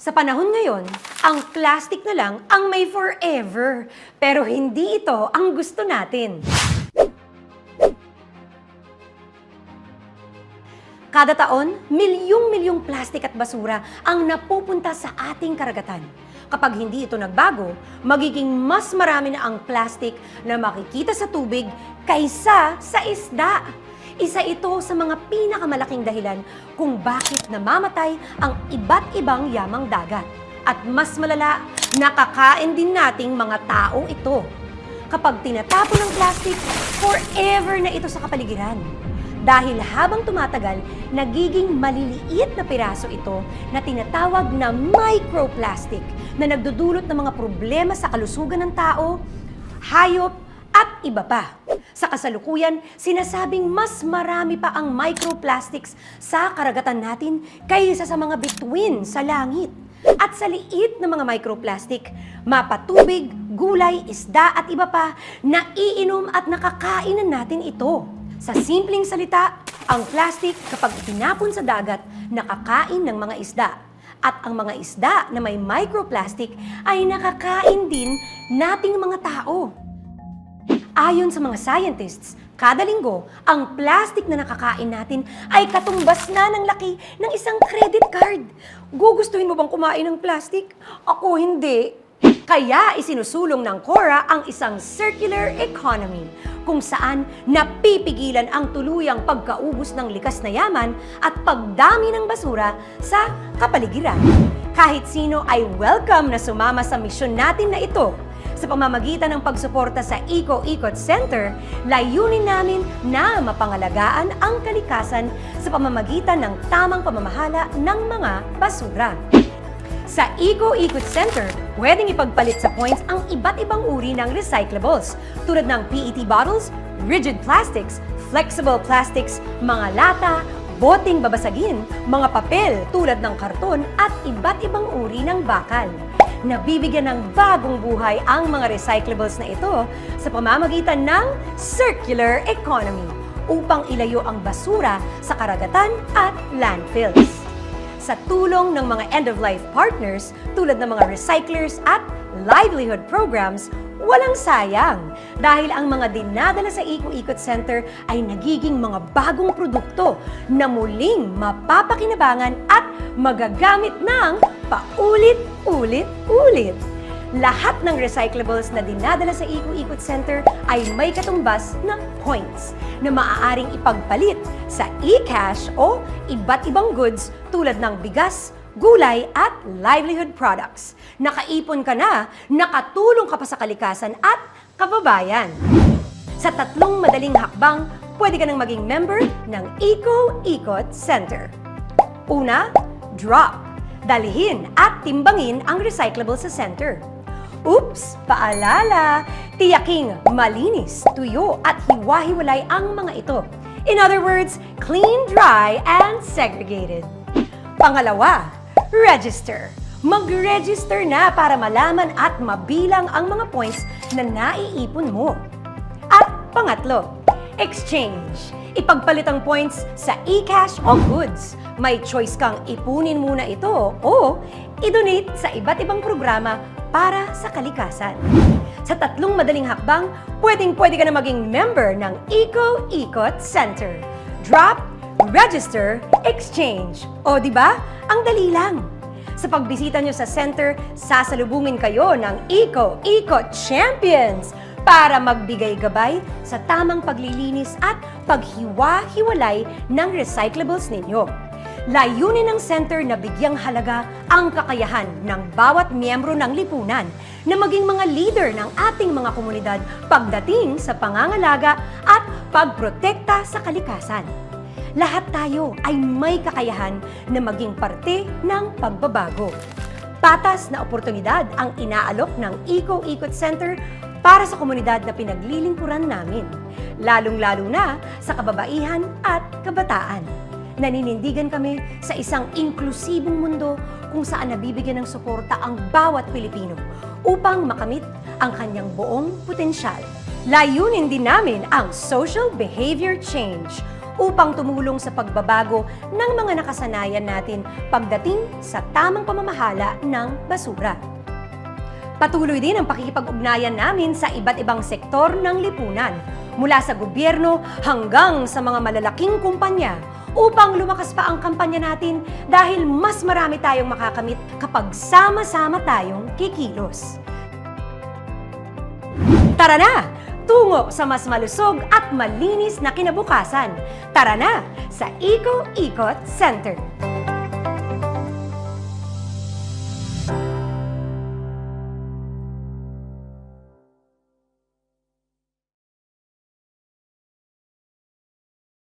Sa panahon ngayon, ang plastic na lang ang may forever. Pero hindi ito ang gusto natin. Kada taon, milyong-milyong plastic at basura ang napupunta sa ating karagatan. Kapag hindi ito nagbago, magiging mas marami na ang plastic na makikita sa tubig kaysa sa isda. Isa ito sa mga pinakamalaking dahilan kung bakit namamatay ang iba't ibang yamang dagat. At mas malala, nakakain din nating mga taong ito. Kapag tinatapon ng plastic, forever na ito sa kapaligiran. Dahil habang tumatagal, nagiging maliliit na piraso ito na tinatawag na microplastic na nagdudulot ng mga problema sa kalusugan ng tao, hayop, at iba pa. Sa kasalukuyan, sinasabing mas marami pa ang microplastics sa karagatan natin kaysa sa mga bituin sa langit. At sa liit na mga microplastic, mapatubig, gulay, isda at iba pa, naiinom at nakakainan natin ito. Sa simpleng salita, ang plastic kapag itinapon sa dagat, nakakain ng mga isda. At ang mga isda na may microplastic ay nakakain din nating mga tao. Ayon sa mga scientists, kada linggo, ang plastic na nakakain natin ay katumbas na ng laki ng isang credit card. Gugustuhin mo bang kumain ng plastic? Ako hindi. Kaya isinusulong ng CORA ang isang circular economy, kung saan napipigilan ang tuluyang pagkaubos ng likas na yaman at pagdami ng basura sa kapaligiran. Kahit sino ay welcome na sumama sa misyon natin na ito. Sa pamamagitan ng pagsuporta sa Eco-Ecot Center, layunin namin na mapangalagaan ang kalikasan sa pamamagitan ng tamang pamamahala ng mga basura. Sa Eco-Ecot Center, pwedeng ipagpalit sa points ang iba't ibang uri ng recyclables tulad ng PET bottles, rigid plastics, flexible plastics, mga lata, boteng babasagin, mga papel tulad ng karton at iba't ibang uri ng bakal. Nabibigyan ng bagong buhay ang mga recyclables na ito sa pamamagitan ng circular economy upang ilayo ang basura sa karagatan at landfills. Sa tulong ng mga end-of-life partners tulad ng mga recyclers at livelihood programs, walang sayang dahil ang mga dinadala sa Eco-Ecot Center ay nagiging mga bagong produkto na muling mapapakinabangan at magagamit ng paulit-ulit-ulit. Lahat ng recyclables na dinadala sa Eco-Ecot Center ay may katumbas na points na maaaring ipagpalit sa e-cash o iba't ibang goods tulad ng bigas, gulay at livelihood products. Nakaipon ka na, nakatulong ka pa sa kalikasan at kababayan. Sa 3 madaling hakbang, pwede ka nang maging member ng Eco-Ecot Center. Una, drop. Dalhin at timbangin ang recyclable sa center. Oops! Paalala! Tiyaking malinis, tuyo at hiwa-hiwalay ang mga ito. In other words, clean, dry, and segregated. Pangalawa, register. Mag-register na para malaman at mabilang ang mga points na naiipon mo. At pangatlo, exchange. Ipagpalit ang points sa e-cash o goods. May choice kang ipunin muna ito o i-donate sa iba't ibang programa para sa kalikasan. Sa 3 madaling hakbang, pwedeng-pwede ka na maging member ng Eco-Ecot Center. Drop, register, exchange. O di ba? Ang dali lang. Sa pagbisita nyo sa center, sasalubungin kayo ng Eco-Ecot Champions para magbigay gabay sa tamang paglilinis at paghiwa-hiwalay ng recyclables ninyo. Layunin ng center na bigyang halaga ang kakayahan ng bawat miyembro ng lipunan na maging mga leader ng ating mga komunidad pagdating sa pangangalaga at pagprotekta sa kalikasan. Lahat tayo ay may kakayahan na maging parte ng pagbabago. Patas na oportunidad ang inaalok ng Eco-Ecot Center para sa komunidad na pinaglilingkuran namin, lalong-lalo na sa kababaihan at kabataan. Naninindigan kami sa isang inklusibong mundo kung saan nabibigyan ng suporta ang bawat Pilipino upang makamit ang kanyang buong potensyal. Layunin din namin ang social behavior change upang tumulong sa pagbabago ng mga nakasanayan natin pagdating sa tamang pamamahala ng basura. Patuloy din ang pakikipag-ugnayan namin sa iba't ibang sektor ng lipunan, mula sa gobyerno hanggang sa mga malalaking kumpanya, upang lumakas pa ang kampanya natin dahil mas marami tayong makakamit kapag sama-sama tayong kikilos. Tara na! Tungo sa mas malusog at malinis na kinabukasan. Tara na sa Eco Ikot Center!